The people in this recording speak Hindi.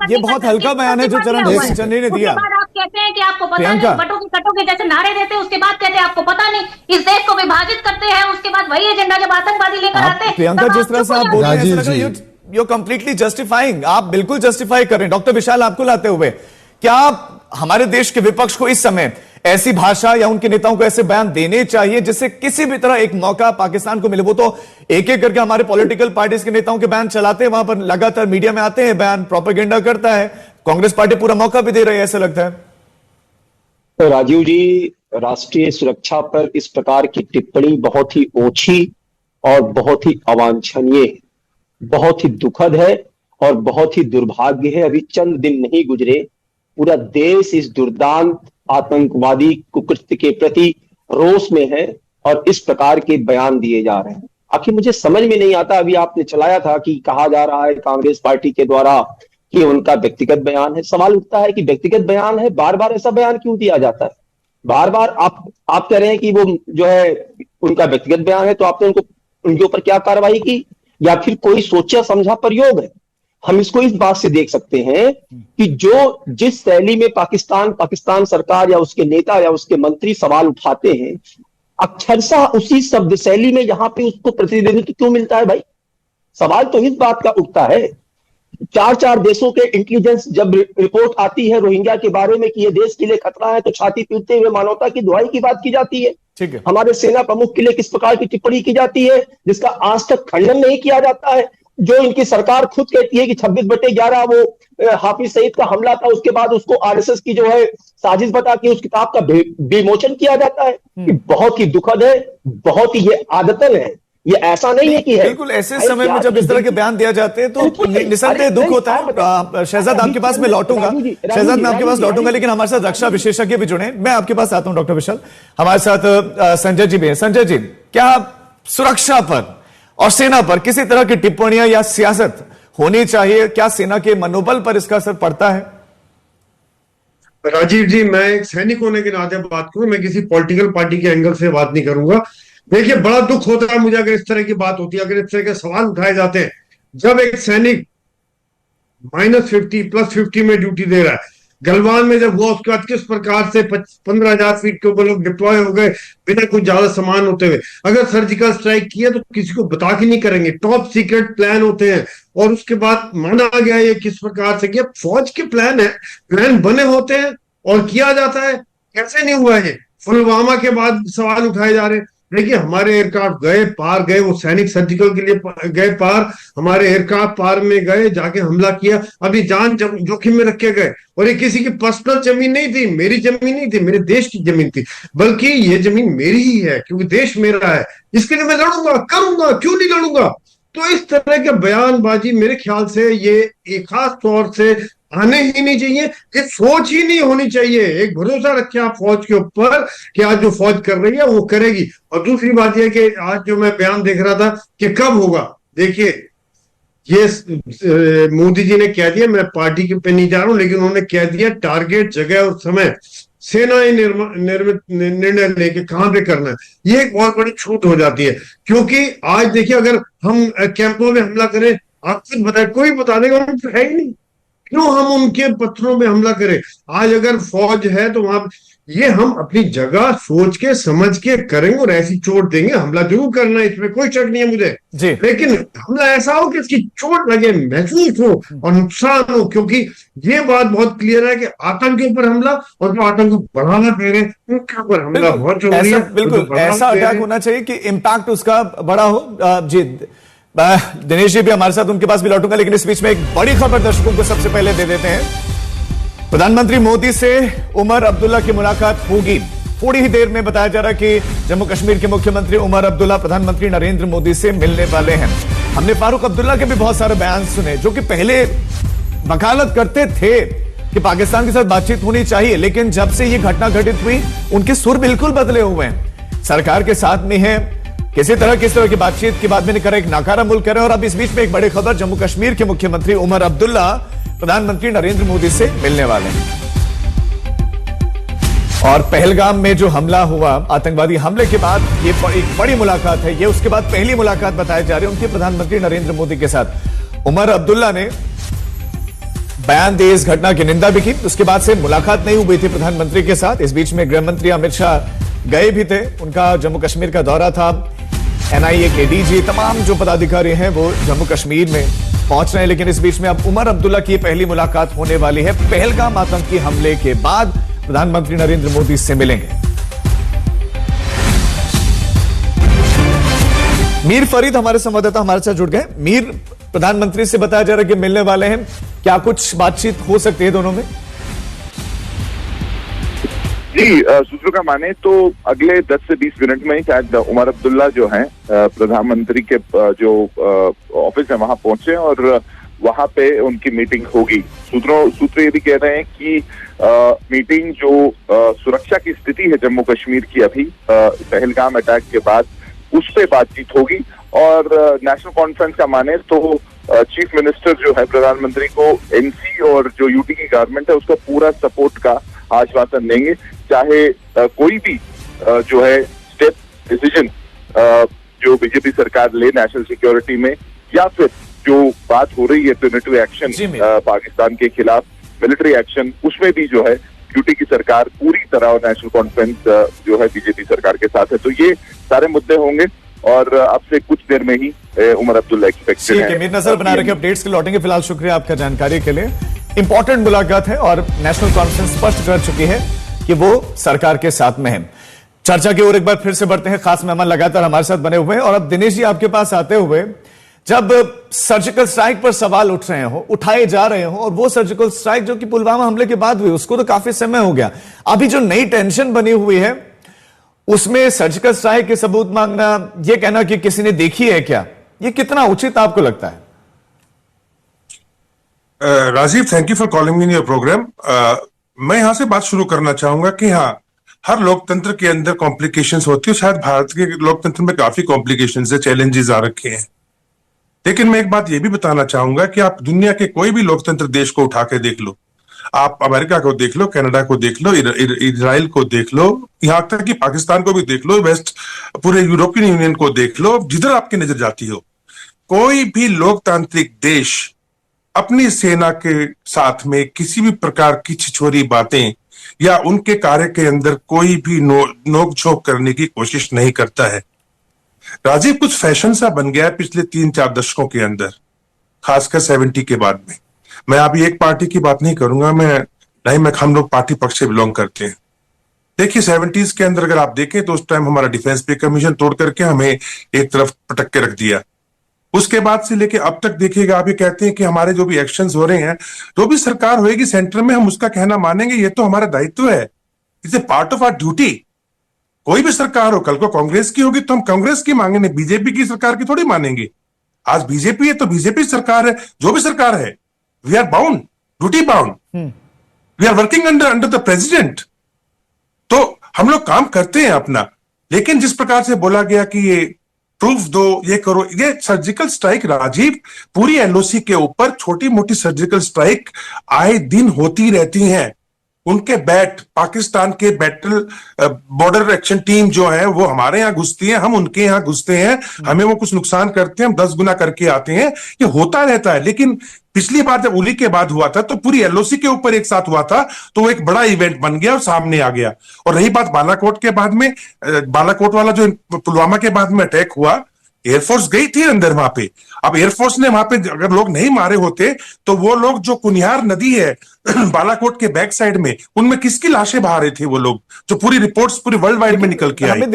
ये बहुत हल्का बयान है जो चरण चन्नी ने दिया। उसके बाद आप कहते हैं कि आपको पता नहीं, बटोगे कटोगे जैसे नारे देते हैं, उसके बाद कहते हैं आपको पता नहीं, इस देश को विभाजित करते हैं, उसके बाद वही एजेंडा जब आतंकवादी लेकर आते हैं। प्रियंका, जिस तरह से आप बोल रहे हैं, यू कंप्लीटली जस्टिफाइंग, आप बिल्कुल जस्टिफाई कर रहे हैं। डॉक्टर विशाल, आपको लाते हुए, क्या हमारे देश के विपक्ष को इस समय ऐसी भाषा या उनके नेताओं को ऐसे बयान देने चाहिए जिससे किसी भी तरह एक मौका पाकिस्तान को मिले? वो तो एक एक करके हमारे पॉलिटिकल पार्टीज के नेताओं के बयान चलाते हैं, वहां पर लगातार मीडिया में आते हैं बयान, प्रोपेगेंडा करता है। कांग्रेस पार्टी पूरा मौका भी दे रही है, ऐसा लगता है। तो राजीव जी, राष्ट्रीय सुरक्षा पर इस प्रकार की टिप्पणी बहुत ही ओछी और बहुत ही अवांछनीय है, बहुत ही दुखद है और बहुत ही दुर्भाग्य है। अभी चंद दिन नहीं गुजरे, पूरा देश इस दुर्दांत आतंकवादी कुकृत्य के प्रति रोष में है और इस प्रकार के बयान दिए जा रहे हैं। आखिर मुझे समझ में नहीं आता, अभी आपने चलाया था कि कहा जा रहा है कांग्रेस पार्टी के द्वारा कि उनका व्यक्तिगत बयान है। सवाल उठता है कि व्यक्तिगत बयान है, बार बार ऐसा बयान क्यों दिया जाता है? बार बार आप कह रहे हैं कि वो जो है उनका व्यक्तिगत बयान है, तो आपने उनके ऊपर क्या कार्रवाई की, या फिर कोई सोचा समझा प्रयोग है? हम इसको इस बात से देख सकते हैं कि जिस शैली में पाकिस्तान सरकार या उसके नेता या उसके मंत्री सवाल उठाते हैं, अक्षरशः उसी शब्द शैली में यहां पे उसको प्रतिनिधित्व क्यों मिलता है भाई? सवाल तो इस बात का उठता है। चार देशों के इंटेलिजेंस जब रिपोर्ट आती है रोहिंग्या के बारे में कि ये देश के लिए खतरा है, तो छाती पीटते हुए मानवता की दुहाई की बात की जाती है। ठीक है। हमारे सेना प्रमुख के लिए किस प्रकार की टिप्पणी की जाती है जिसका आज तक खंडन नहीं किया जाता है। जो इनकी सरकार खुद कहती है कि 26/11 वो हाफिज सईद का हमला था, उसके बाद उसको आरएसएस की जो है साजिश बता के उस किताब का विमोचन किया जाता है। कि बहुत ही दुखद है, बहुत ही ये आदतन है, ये ऐसा नहीं है कि है। बिल्कुल ऐसे समय में जब इस तरह के बयान दिया जाते हैं तो निसंदेह दुख होता है। शहजाद, आपके पास मैं लौटूंगा, शहजाद मैं आपके पास लौटूंगा, लेकिन हमारे साथ रक्षा विशेषज्ञ भी जुड़े। मैं आपके पास आता हूं डॉक्टर विशाल, हमारे साथ संजय जी भी हैं। संजय जी, क्या सुरक्षा पर और सेना पर किसी तरह की टिप्पणियां या सियासत होनी चाहिए? क्या सेना के मनोबल पर इसका असर पड़ता है? राजीव जी, मैं एक सैनिक होने के नाते बात करूं, मैं किसी पॉलिटिकल पार्टी के एंगल से बात नहीं करूंगा। देखिए, बड़ा दुख होता है मुझे अगर इस तरह की बात होती है, अगर इस तरह के सवाल उठाए जाते हैं। जब एक सैनिक -50 +50 में ड्यूटी दे रहा है, गलवान में जब हुआ उसके बाद किस प्रकार से 15,000 फीट के ऊपर लोग डिप्लॉय हो गए बिना कुछ ज्यादा सामान होते हुए। अगर सर्जिकल स्ट्राइक किया तो किसी को बता के नहीं करेंगे, टॉप सीक्रेट प्लान होते हैं, और उसके बाद माना गया ये किस प्रकार से किया। फौज के प्लान है, प्लान बने होते हैं और किया जाता है। कैसे नहीं हुआ है? पुलवामा के बाद सवाल उठाए जा रहे हैं। देखिए, हमारे एयरक्राफ्ट गए पार गए, वो सैनिक सर्जिकल के लिए गए पार, हमारे एयरक्राफ्ट पार में गए, जाके हमला किया, अभी जान जोखिम में रख के गए। और ये किसी की पर्सनल जमीन नहीं थी, मेरी जमीन नहीं थी, मेरे देश की जमीन थी, बल्कि ये जमीन मेरी ही है क्योंकि देश मेरा है, इसके लिए मैं लड़ूंगा, करूंगा, क्यों नहीं लड़ूंगा। तो इस तरह के बयानबाजी मेरे ख्याल से ये एक खास तौर से आने ही नहीं चाहिए, ये सोच ही नहीं होनी चाहिए। एक भरोसा रखे आप फौज के ऊपर कि आज जो फौज कर रही है वो करेगी। और दूसरी बात यह कि आज जो मैं बयान देख रहा था कि कब होगा, देखिए ये मोदी जी ने कह दिया, मैं पार्टी के पे नहीं जा रहा हूं, लेकिन उन्होंने कह दिया टारगेट, जगह और समय सेनाएं निर्णय लेके कहां पे करना है। ये एक बहुत बड़ी छूट हो जाती है, क्योंकि आज देखिए अगर हम कैंपों में हमला करें, आप खुद बताए, कोई बता देगा है ही नहीं, क्यों हम उनके पत्थरों में हमला करें। आज अगर फौज है तो वहां ये हम अपनी जगह सोच के समझ के करेंगे और ऐसी चोट देंगे। हमला जरूर करना है, इसमें कोई शक नहीं है मुझे, लेकिन हमला ऐसा हो कि इसकी चोट लगे, महसूस हो और नुकसान हो। क्योंकि ये बात बहुत क्लियर है कि आतंक के ऊपर हमला और जो आतंक को बढ़ावा दे रहे हैं उनके ऊपर हमला बहुत जरूरी है। बिल्कुल ऐसा अटैक होना चाहिए कि इम्पैक्ट उसका बड़ा हो। जी दिनेश जी भी हमारे साथ, उनके पास भी लौटूंगा, लेकिन इस बीच में एक बड़ी खबर दर्शकों को सबसे पहले दे देते हैं। प्रधानमंत्री मोदी से उमर अब्दुल्ला की मुलाकात होगी। थोड़ी ही देर में बताया जा रहा है कि जम्मू कश्मीर के मुख्यमंत्री उमर अब्दुल्ला प्रधानमंत्री नरेंद्र मोदी से मिलने वाले हैं। हमने फारूक अब्दुल्ला के भी बहुत सारे बयान सुने जो कि पहले वकालत करते थे कि पाकिस्तान के साथ बातचीत होनी चाहिए, लेकिन जब से ये घटना घटित हुई उनके सुर बिल्कुल बदले हुए हैं। सरकार के साथ में है, किस तरह की बातचीत के बाद में एक नाकारा मुल्क करें। और अब इस बीच में एक बड़ी खबर, जम्मू कश्मीर के मुख्यमंत्री उमर अब्दुल्ला प्रधानमंत्री नरेंद्र मोदी से मिलने वाले हैं। और पहलगाम में जो हमला हुआ, आतंकवादी हमले के बाद ये एक बड़ी मुलाकात है, ये उसके बाद पहली मुलाकात बताई जा रही है उनकी प्रधानमंत्री नरेंद्र मोदी के साथ। उमर अब्दुल्ला ने बयान दिए, इस घटना की निंदा भी की। उसके बाद से मुलाकात नहीं हुई थी प्रधानमंत्री के साथ। इस बीच में गृह मंत्री अमित शाह गए भी थे, उनका जम्मू कश्मीर का दौरा था। एनआईए के डीजी, तमाम जो पदाधिकारी हैं वो जम्मू कश्मीर में पहुंच रहे हैं। लेकिन इस बीच में अब उमर अब्दुल्ला की पहली मुलाकात होने वाली है। पहलगाम आतंकी हमले के बाद प्रधानमंत्री नरेंद्र मोदी से मिलेंगे। मीर फरीद हमारे संवाददाता हमारे साथ जुड़ गए। मीर, प्रधानमंत्री से बताया जा रहा है कि मिलने वाले हैं, क्या कुछ बातचीत हो सकती है दोनों में? जी, सूत्रों का माने तो अगले 10 से 20 मिनट में शायद उमर अब्दुल्ला जो हैं प्रधानमंत्री के जो ऑफिस है वहां पहुंचे और वहां पे उनकी मीटिंग होगी। सूत्र ये भी कह रहे हैं कि मीटिंग जो सुरक्षा की स्थिति है जम्मू कश्मीर की अभी पहलगाम अटैक के बाद, उस पे बातचीत होगी। और नेशनल कॉन्फ्रेंस का माने तो चीफ मिनिस्टर जो है प्रधानमंत्री को एनसी और जो यूटी की गवर्नमेंट है उसका पूरा सपोर्ट का आश्वासन देंगे, चाहे कोई भी जो है स्टेप डिसीजन जो बीजेपी सरकार ले नेशनल सिक्योरिटी में, या फिर जो बात हो रही है प्रिवेंटिव एक्शन पाकिस्तान के खिलाफ मिलिट्री एक्शन, उसमें भी जो है यूटी की सरकार पूरी तरह नेशनल कॉन्फ्रेंस जो है बीजेपी सरकार के साथ है। तो ये सारे मुद्दे होंगे और अब से कुछ देर में ही उमर अब्दुल्ला एक्सपेक्टेड है। मीर, नजर बना रखे, अपडेट्स के लौटेंगे। फिलहाल शुक्रिया आपका जानकारी के लिए। इंपॉर्टेंट मुलाकात है और नेशनल कॉन्फ्रेंस स्पष्ट कर चुकी है कि वो सरकार के साथ में है। चर्चा की ओर एक बार फिर से बढ़ते हैं। खास मेहमान लगातार हमारे साथ बने हुए हैं और अब दिनेश जी आपके पास आते हुए, जब सर्जिकल स्ट्राइक पर सवाल उठ रहे हो, उठाए जा रहे हो, और वो सर्जिकल स्ट्राइक जो कि पुलवामा हमले के बाद हुई, उसको तो काफी समय हो गया, अभी जो नई टेंशन बनी हुई है उसमें सर्जिकल स्ट्राइक के सबूत मांगना, यह कहना कि किसी ने देखी है क्या, ये कितना उचित आपको लगता है? Rajiv, thank you for calling me in your programme. मैं यहां से बात शुरू करना चाहूंगा कि हाँ, हर लोकतंत्र के अंदर कॉम्प्लिकेशंस होती है। शायद भारत के लोकतंत्र में काफी कॉम्प्लिकेशंस है, चैलेंजेस आ रखे हैं। लेकिन मैं एक बात ये भी बताना चाहूंगा कि आप दुनिया के कोई भी लोकतंत्र देश को उठा के देख लो, आप अमेरिका को देख लो, कनाडा को देख लो, इजराइल को देख लो, यहां तक कि पाकिस्तान को भी देख लो, पूरे यूरोपियन यूनियन को देख लो, जिधर आपकी नजर जाती हो, कोई भी लोकतांत्रिक देश अपनी सेना के साथ में किसी भी प्रकार की छिछोरी बातें या उनके कार्य के अंदर कोई भी नोक-झोंक करने की कोशिश नहीं करता है। राजीव, कुछ फैशन सा बन गया है पिछले 3-4 दशकों के अंदर, खासकर 70 के बाद में। मैं अभी एक पार्टी की बात नहीं करूंगा, हम लोग पार्टी पक्ष से बिलोंग करते हैं। देखिए, 70s के अंदर अगर आप देखें तो उस टाइम हमारा डिफेंस पे कमीशन तोड़ करके हमें एक तरफ पटक के रख दिया। उसके बाद से लेके अब तक देखिएगा, आप ये कहते हैं कि हमारे जो भी एक्शंस हो रहे हैं, जो भी सरकार होएगी सेंटर में, हम उसका कहना मानेंगे, ये तो हमारा दायित्व है, it's a part of our duty. कोई भी सरकार हो, कल को कांग्रेस की होगी तो हम कांग्रेस की मांगेंगे, बीजेपी की सरकार की थोड़ी मानेंगे। आज बीजेपी है तो बीजेपी सरकार है, जो भी सरकार है, we are bound, duty bound, we are working under the president. तो हम लोग काम करते हैं अपना। लेकिन जिस प्रकार से बोला गया कि ये प्रूफ दो, ये करो, ये सर्जिकल स्ट्राइक, राजीव, पूरी एलओसी के ऊपर छोटी मोटी सर्जिकल स्ट्राइक आए दिन होती रहती हैं। उनके पाकिस्तान के बैटल बॉर्डर एक्शन टीम जो है वो हमारे यहाँ घुसती है, हम उनके यहाँ घुसते हैं, हमें वो कुछ नुकसान करते हैं, हम 10 गुना करके आते हैं, ये होता रहता है। लेकिन पिछली बार जब उली के बाद हुआ था तो पूरी एलओसी के ऊपर एक साथ हुआ था, तो वो एक बड़ा इवेंट बन गया और सामने आ गया। और रही बात बालाकोट के बाद में, बालाकोट वाला जो पुलवामा के बाद में अटैक हुआ, एयरफोर्स गई थी अंदर वहां पे। अब एयरफोर्स ने वहां पे अगर लोग नहीं मारे होते तो वो लोग जो कुनिहार नदी है बालाकोट के बैक साइड में, उनमें किसकी लाशें बहा रहे थे वो लोग, जो पूरी रिपोर्ट्स पूरी वर्ल्ड वाइड में निकल के आई।